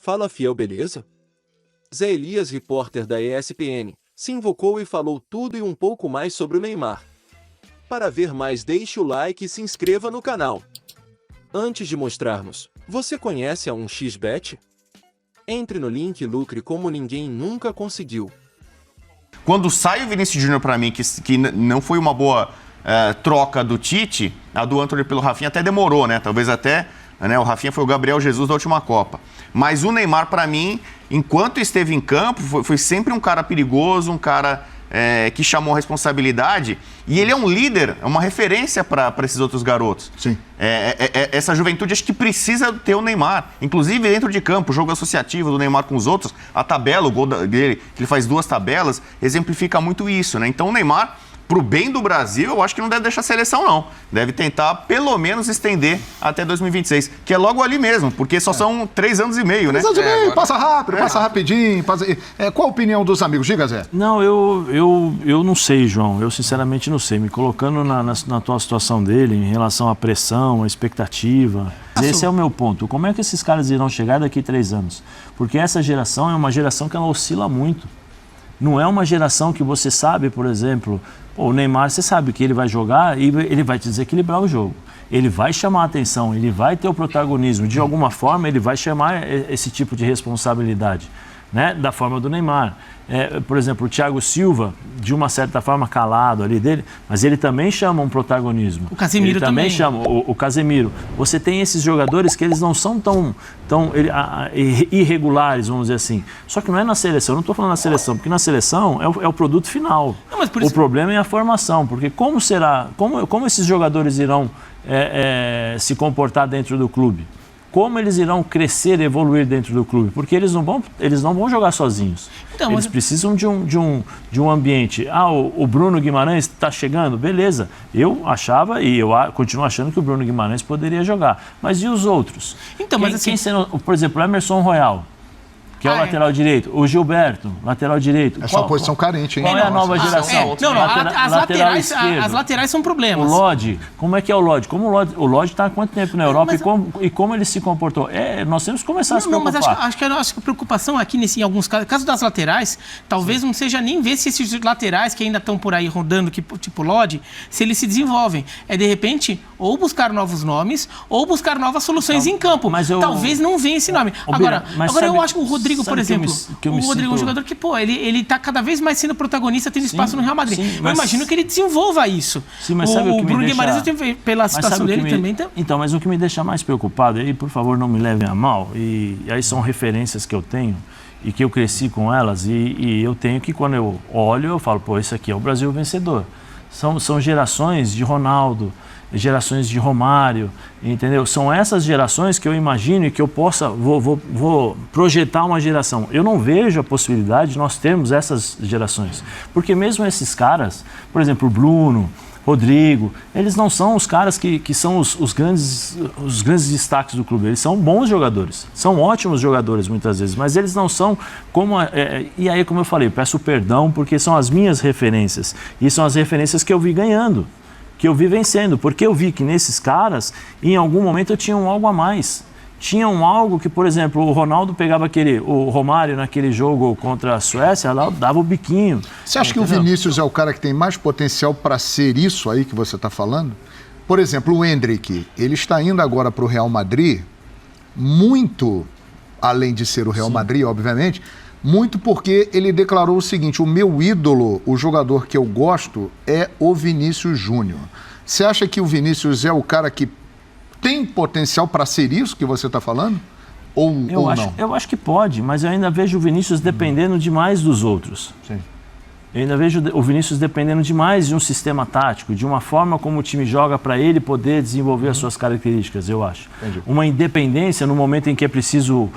Fala fiel, beleza? Zé Elias, repórter da ESPN, se invocou e falou tudo e um pouco mais sobre o Neymar. Para ver mais, deixe o like e se inscreva no canal. Antes de mostrarmos, você conhece a 1xBet? Entre no link e lucre como ninguém nunca conseguiu. Quando sai o Vinícius Júnior para mim, que não foi uma boa troca do Tite, a do Antony pelo Rafinha até demorou, né? Talvez até, né? O Rafinha foi o Gabriel Jesus da última Copa. Mas o Neymar, para mim, enquanto esteve em campo, foi sempre um cara perigoso, um cara que chamou a responsabilidade. E ele é um líder, é uma referência para esses outros garotos. Sim. Essa juventude acho que precisa ter o Neymar. Inclusive dentro de campo, o jogo associativo do Neymar com os outros, a tabela, o gol dele, que ele faz 2 tabelas, exemplifica muito isso, né? Então o Neymar, pro bem do Brasil, eu acho que não deve deixar a seleção, não. Deve tentar, pelo menos, estender até 2026, que é logo ali mesmo, porque só são 3 anos e meio, né? 3 anos e meio, passa rápido, passa rapidinho. Qual a opinião dos amigos? Diga, Zé. Não, eu não sei, João. Eu, sinceramente, não sei. Me colocando na tua situação dele, em relação à pressão, à expectativa, esse é o meu ponto. Como é que esses caras irão chegar daqui a 3 anos? Porque essa geração é uma geração que ela oscila muito. Não é uma geração que você sabe, por exemplo, o Neymar, você sabe que ele vai jogar e ele vai te desequilibrar o jogo. Ele vai chamar a atenção, ele vai ter o protagonismo. De alguma forma, ele vai chamar esse tipo de responsabilidade, né? Da forma do Neymar. Por exemplo, o Thiago Silva, de uma certa forma calado ali dele, mas ele também chama um protagonismo. O Casemiro também chama o Casemiro. Você tem esses jogadores que eles não são tão irregulares, vamos dizer assim. Só que não é na seleção, eu não estou falando na seleção, porque na seleção é o produto final. Não, mas por isso... O problema é a formação, porque como esses jogadores irão se comportar dentro do clube? Como eles irão crescer e evoluir dentro do clube? Porque eles não vão jogar sozinhos. Então, eles precisam de um ambiente. O Bruno Guimarães está chegando? Beleza. Eu achava e eu continuo achando que o Bruno Guimarães poderia jogar. Mas e os outros? Então, por exemplo, o Emerson Royal, que é o lateral direito. O Gilberto, lateral direito. É só uma posição carente, hein? Qual é a nova geração? As laterais são problemas. O Lodge, como é que é o Lodge? O Lodge está há quanto tempo na Europa e como ele se comportou? Nós temos que começar a se preocupar. Mas acho que a preocupação aqui, em alguns casos das laterais, talvez não seja nem ver se esses laterais que ainda estão por aí rodando, tipo Lodge, se eles se desenvolvem. De repente, ou buscar novos nomes, ou buscar novas soluções em campo. Talvez não venha esse nome. Agora eu acho que o Rodrigo, por exemplo, o Rodrigo é um jogador que, ele tá cada vez mais sendo protagonista, tendo espaço no Real Madrid. Eu imagino que ele desenvolva isso. Sim, mas sabe o que Bruno Guimarães, pela situação dele também... Então, mas o que me deixa mais preocupado, e por favor não me levem a mal, e aí são referências que eu tenho e que eu cresci com elas, e eu tenho que, quando eu olho, eu falo, esse aqui é o Brasil vencedor. São gerações de Ronaldo, gerações de Romário, entendeu? São essas gerações que eu imagino e que eu vou projetar uma geração. Eu não vejo a possibilidade de nós termos essas gerações, porque mesmo esses caras, por exemplo, o Bruno, Rodrigo, eles não são os caras que são os grandes destaques do clube. Eles são bons jogadores, são ótimos jogadores muitas vezes, mas eles não são como... E aí, como eu falei, peço perdão porque são as minhas referências e são as referências que eu vi ganhando, que eu vi vencendo, porque eu vi que nesses caras, em algum momento, tinham algo a mais. Tinham algo que, por exemplo, o Ronaldo pegava o Romário naquele jogo contra a Suécia, lá dava o biquinho. Você acha que o Vinícius é o cara que tem mais potencial para ser isso aí que você está falando? Por exemplo, o Endrick, ele está indo agora para o Real Madrid, muito, além de ser o Real Madrid, obviamente, muito porque ele declarou o seguinte: o meu ídolo, o jogador que eu gosto, é o Vinícius Júnior. Você acha que o Vinícius é o cara que tem potencial para ser isso que você está falando? Ou não? Eu acho que pode, mas eu ainda vejo o Vinícius dependendo demais dos outros. Sim. Eu ainda vejo o Vinícius dependendo demais de um sistema tático, de uma forma como o time joga para ele poder desenvolver as suas características, eu acho. Entendi. Uma independência no momento em que é preciso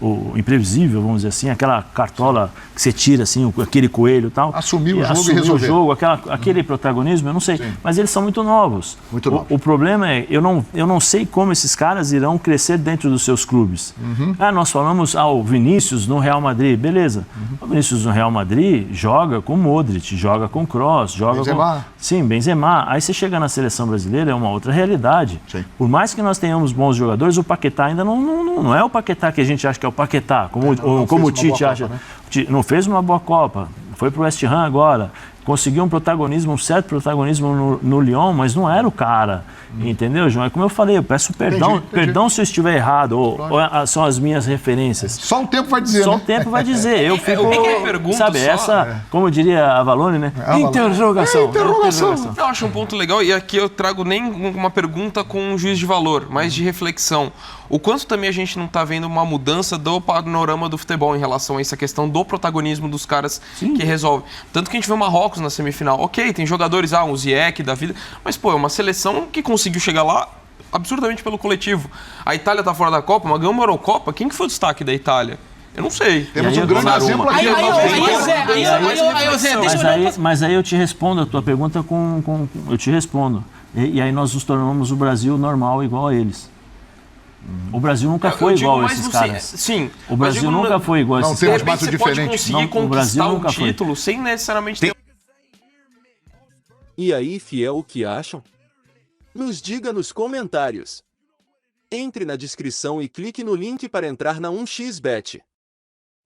o imprevisível, vamos dizer assim, aquela cartola que você tira, assim, aquele coelho e tal. Assumir o jogo e assumir resolver. o jogo, aquele protagonismo, eu não sei. Mas eles são muito novos. Muito novos. O problema é, eu não sei como esses caras irão crescer dentro dos seus clubes. Nós falamos, o Vinícius no Real Madrid, beleza. O Vinícius no Real Madrid joga com Modric, joga com Kroos, joga Benzema. com... Sim, Benzema. Aí você chega na seleção brasileira, é uma outra realidade. Sim. Por mais que nós tenhamos bons jogadores, o Paquetá ainda não é o Paquetá que a gente acha que é o Paquetá, como o Tite acha. Copa, né? Não fez uma boa Copa, foi pro West Ham agora, conseguiu um certo protagonismo no Lyon, mas não era o cara, entendeu, João? É como eu falei, eu peço perdão, Entendi. perdão se eu estiver errado, ou são as minhas referências. Só o tempo vai dizer, Só né? o tempo vai dizer. Eu fico, o que eu pergunto sabe, só- como diria a Valone, né? Interrogação. Interrogação. Eu acho um ponto legal, e aqui eu trago nem uma pergunta com um juiz de valor, mas de reflexão. O quanto também a gente não está vendo uma mudança do panorama do futebol em relação a essa questão do protagonismo dos caras que resolvem. Tanto que a gente vê o Marrocos na semifinal. Ok, tem jogadores, um Ziyech da vida, mas pô, é uma seleção que conseguiu chegar lá absurdamente pelo coletivo. A Itália tá fora da Copa, mas ganhou uma Eurocopa. Quem que foi o destaque da Itália? Eu não sei. Temos E aí um grande Donnarumma. exemplo aqui. Aí, Zé, deixa eu olhar. Mas aí eu te respondo a tua pergunta eu te respondo. E aí nós nos tornamos o Brasil normal igual a eles. O Brasil nunca foi digo igual a mais esses no caras. Sim. O mas Brasil digo nunca foi igual a Não esses temos De caras. mais repente você diferente. pode conseguir Não, o Brasil conquistar um nunca foi. título sem necessariamente ter E aí, fiel, o que acham? Nos diga nos comentários. Entre na descrição e clique no link para entrar na 1xBet.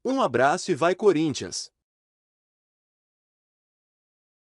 Um abraço e vai Corinthians!